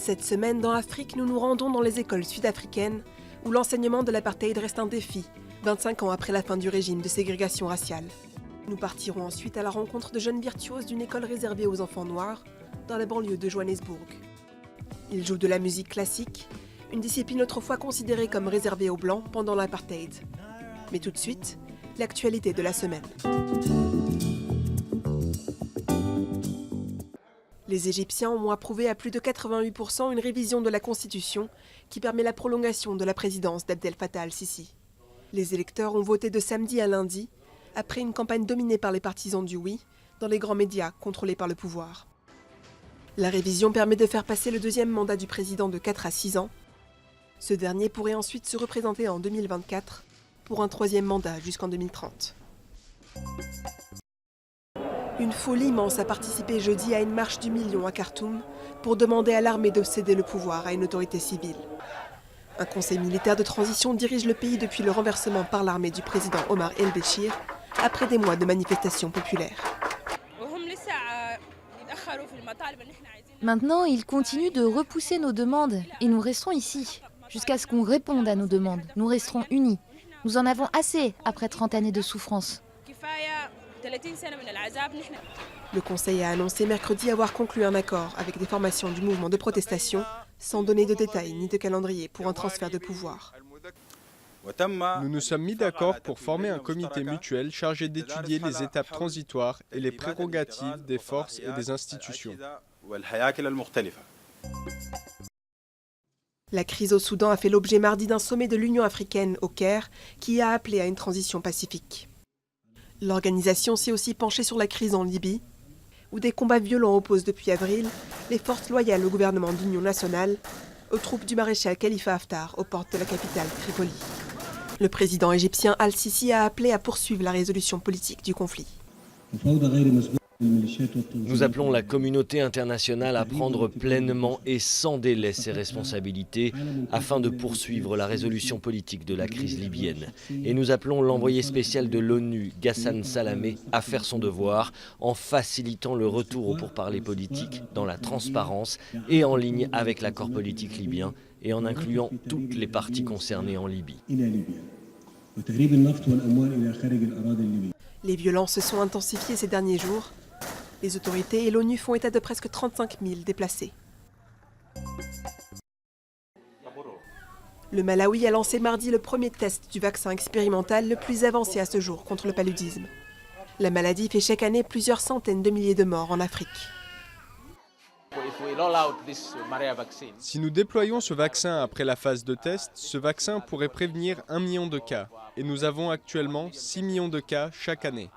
Cette semaine, dans Afrique, nous nous rendons dans les écoles sud-africaines où l'enseignement de l'apartheid reste un défi, 25 ans après la fin du régime de ségrégation raciale. Nous partirons ensuite à la rencontre de jeunes virtuoses d'une école réservée aux enfants noirs dans la banlieue de Johannesburg. Ils jouent de la musique classique, une discipline autrefois considérée comme réservée aux Blancs pendant l'apartheid. Mais tout de suite, l'actualité de la semaine. Les Égyptiens ont approuvé à plus de 88% une révision de la Constitution qui permet la prolongation de la présidence d'Abdel Fattah al-Sisi. Les électeurs ont voté de samedi à lundi, après une campagne dominée par les partisans du oui, dans les grands médias contrôlés par le pouvoir. La révision permet de faire passer le deuxième mandat du président de 4 à 6 ans. Ce dernier pourrait ensuite se représenter en 2024 pour un troisième mandat jusqu'en 2030. Une foule immense a participé jeudi à une marche du million à Khartoum pour demander à l'armée de céder le pouvoir à une autorité civile. Un conseil militaire de transition dirige le pays depuis le renversement par l'armée du président Omar el-Béchir après des mois de manifestations populaires. Maintenant, ils continuent de repousser nos demandes et nous resterons ici jusqu'à ce qu'on réponde à nos demandes. Nous resterons unis. Nous en avons assez après 30 années de souffrance. Le Conseil a annoncé mercredi avoir conclu un accord avec des formations du mouvement de protestation sans donner de détails ni de calendrier pour un transfert de pouvoir. Nous nous sommes mis d'accord pour former un comité mutuel chargé d'étudier les étapes transitoires et les prérogatives des forces et des institutions. La crise au Soudan a fait l'objet mardi d'un sommet de l'Union africaine au Caire qui a appelé à une transition pacifique. L'organisation s'est aussi penchée sur la crise en Libye, où des combats violents opposent depuis avril les forces loyales au gouvernement d'union nationale aux troupes du maréchal Khalifa Haftar aux portes de la capitale Tripoli. Le président égyptien al-Sisi a appelé à poursuivre la résolution politique du conflit. Nous appelons la communauté internationale à prendre pleinement et sans délai ses responsabilités afin de poursuivre la résolution politique de la crise libyenne. Et nous appelons l'envoyé spécial de l'ONU, Ghassan Salamé, à faire son devoir en facilitant le retour aux pourparlers politiques dans la transparence et en ligne avec l'accord politique libyen et en incluant toutes les parties concernées en Libye. Les violences se sont intensifiées ces derniers jours. Les autorités et l'ONU font état de presque 35 000 déplacés. Le Malawi a lancé mardi le premier test du vaccin expérimental le plus avancé à ce jour contre le paludisme. La maladie fait chaque année plusieurs centaines de milliers de morts en Afrique. Si nous déployons ce vaccin après la phase de test, ce vaccin pourrait prévenir 1 million de cas. Et nous avons actuellement 6 millions de cas chaque année.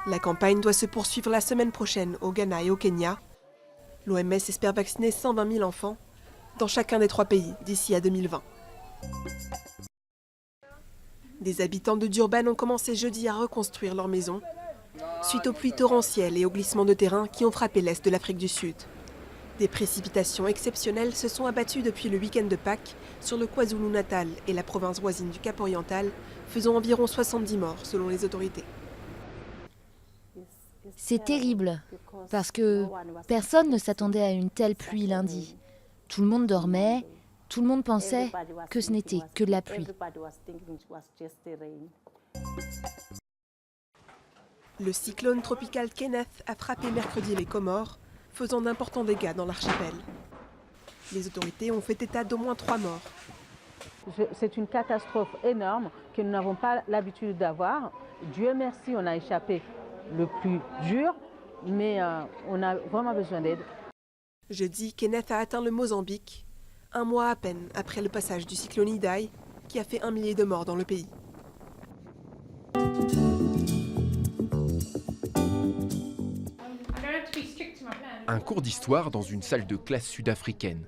La campagne doit se poursuivre la semaine prochaine au Ghana et au Kenya. L'OMS espère vacciner 120 000 enfants dans chacun des 3 pays d'ici à 2020. Des habitants de Durban ont commencé jeudi à reconstruire leurs maisons suite aux pluies torrentielles et aux glissements de terrain qui ont frappé l'est de l'Afrique du Sud. Des précipitations exceptionnelles se sont abattues depuis le week-end de Pâques sur le KwaZulu-Natal et la province voisine du Cap-Oriental, faisant environ 70 morts selon les autorités. C'est terrible, parce que personne ne s'attendait à une telle pluie lundi. Tout le monde dormait, tout le monde pensait que ce n'était que de la pluie. Le cyclone tropical Kenneth a frappé mercredi les Comores, faisant d'importants dégâts dans l'archipel. Les autorités ont fait état d'au moins 3 morts. C'est une catastrophe énorme que nous n'avons pas l'habitude d'avoir. Dieu merci, on a échappé le plus dur, mais on a vraiment besoin d'aide. Jeudi, Kenneth a atteint le Mozambique, un mois à peine après le passage du cyclone Idai, qui a fait 1 millier de morts dans le pays. Un cours d'histoire dans une salle de classe sud-africaine.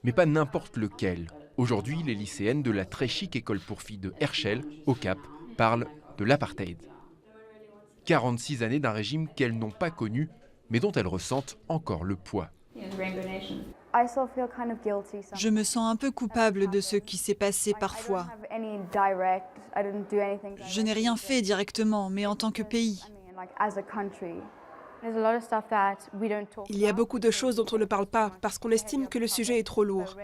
Mais pas n'importe lequel. Aujourd'hui, les lycéennes de la très chic école pour filles de Herschel, au Cap, parlent de l'apartheid. 46 années d'un régime qu'elles n'ont pas connu, mais dont elles ressentent encore le poids. Je me sens un peu coupable de ce qui s'est passé parfois. Je n'ai rien fait directement, mais en tant que pays. Il y a beaucoup de choses dont on ne parle pas parce qu'on estime que le sujet est trop lourd.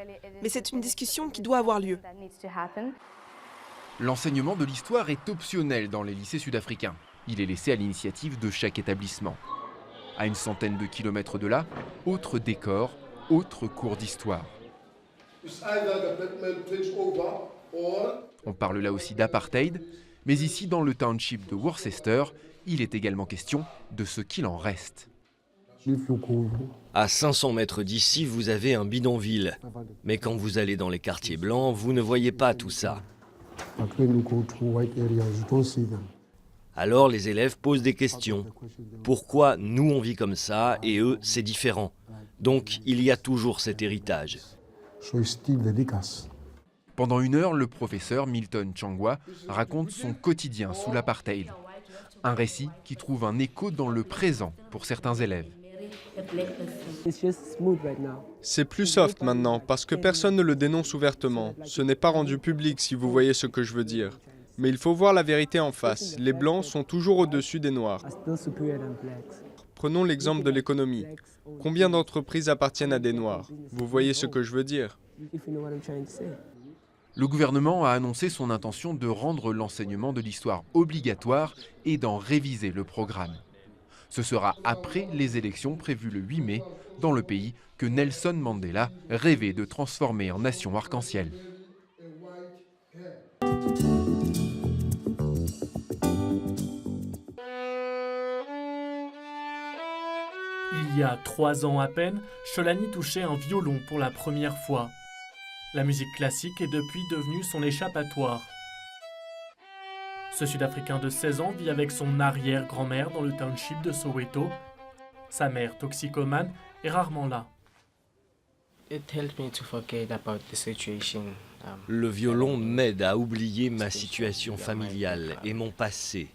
Mais c'est une discussion qui doit avoir lieu. L'enseignement de l'histoire est optionnel dans les lycées sud-africains. Il est laissé à l'initiative de chaque établissement. À une centaine de kilomètres de là, autre décor, autre cours d'histoire. On parle là aussi d'apartheid, mais ici, dans le township de Worcester, il est également question de ce qu'il en reste. À 500 mètres d'ici, vous avez un bidonville. Mais quand vous allez dans les quartiers blancs, vous ne voyez pas tout ça. Alors les élèves posent des questions. Pourquoi nous on vit comme ça et eux c'est différent? Donc il y a toujours cet héritage. Pendant 1 heure, le professeur Milton Changwa raconte son quotidien sous l'apartheid. Un récit qui trouve un écho dans le présent pour certains élèves. C'est plus soft maintenant parce que personne ne le dénonce ouvertement. Ce n'est pas rendu public si vous voyez ce que je veux dire. Mais il faut voir la vérité en face. Les Blancs sont toujours au-dessus des Noirs. Prenons l'exemple de l'économie. Combien d'entreprises appartiennent à des Noirs? Vous voyez ce que je veux dire? Le gouvernement a annoncé son intention de rendre l'enseignement de l'histoire obligatoire et d'en réviser le programme. Ce sera après les élections prévues le 8 mai dans le pays que Nelson Mandela rêvait de transformer en nation arc-en-ciel. Il y a 3 ans à peine, Sholani touchait un violon pour la première fois. La musique classique est depuis devenue son échappatoire. Ce Sud-Africain de 16 ans vit avec son arrière-grand-mère dans le township de Soweto. Sa mère, toxicomane, est rarement là. Le violon m'aide à oublier ma situation familiale et mon passé.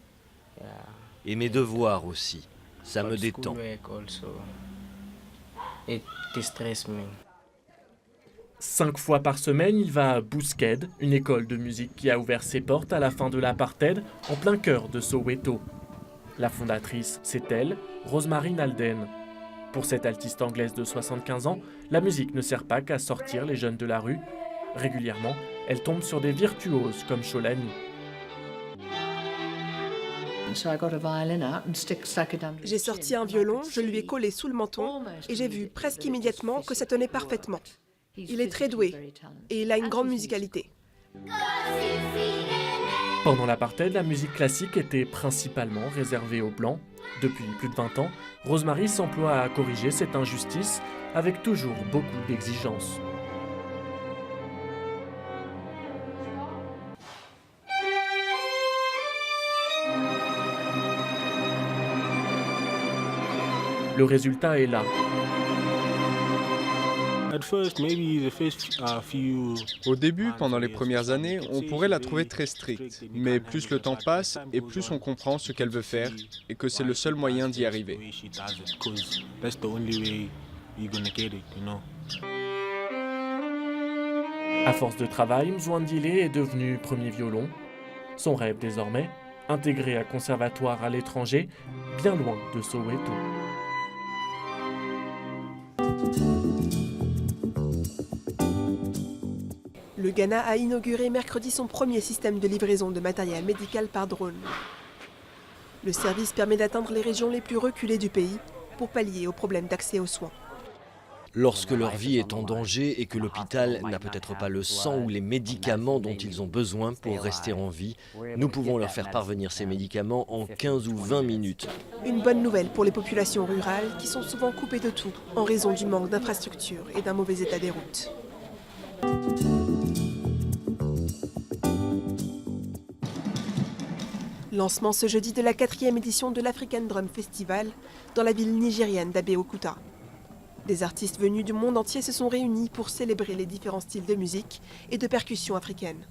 Et mes devoirs aussi. Ça me détend. 5 fois par semaine, il va à Bousqued, une école de musique qui a ouvert ses portes à la fin de l'apartheid, en plein cœur de Soweto. La fondatrice, c'est elle, Rosemary Nalden. Pour cette altiste anglaise de 75 ans, la musique ne sert pas qu'à sortir les jeunes de la rue. Régulièrement, elle tombe sur des virtuoses comme Sholani. J'ai sorti un violon, je lui ai collé sous le menton et j'ai vu presque immédiatement que ça tenait parfaitement. Il est très doué et il a une grande musicalité. Pendant l'apartheid, la musique classique était principalement réservée aux Blancs. Depuis plus de 20 ans, Rosemary s'emploie à corriger cette injustice avec toujours beaucoup d'exigences. Le résultat est là. Au début, pendant les premières années, on pourrait la trouver très stricte. Mais plus le temps passe et plus on comprend ce qu'elle veut faire et que c'est le seul moyen d'y arriver. À force de travail, Mzwandile est devenu premier violon. Son rêve désormais, intégré un conservatoire à l'étranger, bien loin de Soweto. Le Ghana a inauguré mercredi son premier système de livraison de matériel médical par drone. Le service permet d'atteindre les régions les plus reculées du pays pour pallier aux problèmes d'accès aux soins. Lorsque leur vie est en danger et que l'hôpital n'a peut-être pas le sang ou les médicaments dont ils ont besoin pour rester en vie, nous pouvons leur faire parvenir ces médicaments en 15 ou 20 minutes. Une bonne nouvelle pour les populations rurales qui sont souvent coupées de tout en raison du manque d'infrastructures et d'un mauvais état des routes. Lancement ce jeudi de la 4e édition de l'African Drum Festival dans la ville nigérienne d'Abeokuta. Des artistes venus du monde entier se sont réunis pour célébrer les différents styles de musique et de percussion africaines.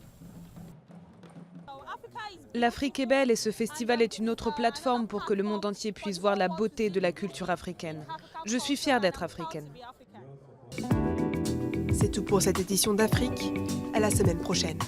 L'Afrique est belle et ce festival est une autre plateforme pour que le monde entier puisse voir la beauté de la culture africaine. Je suis fière d'être africaine. C'est tout pour cette édition d'Afrique. À la semaine prochaine.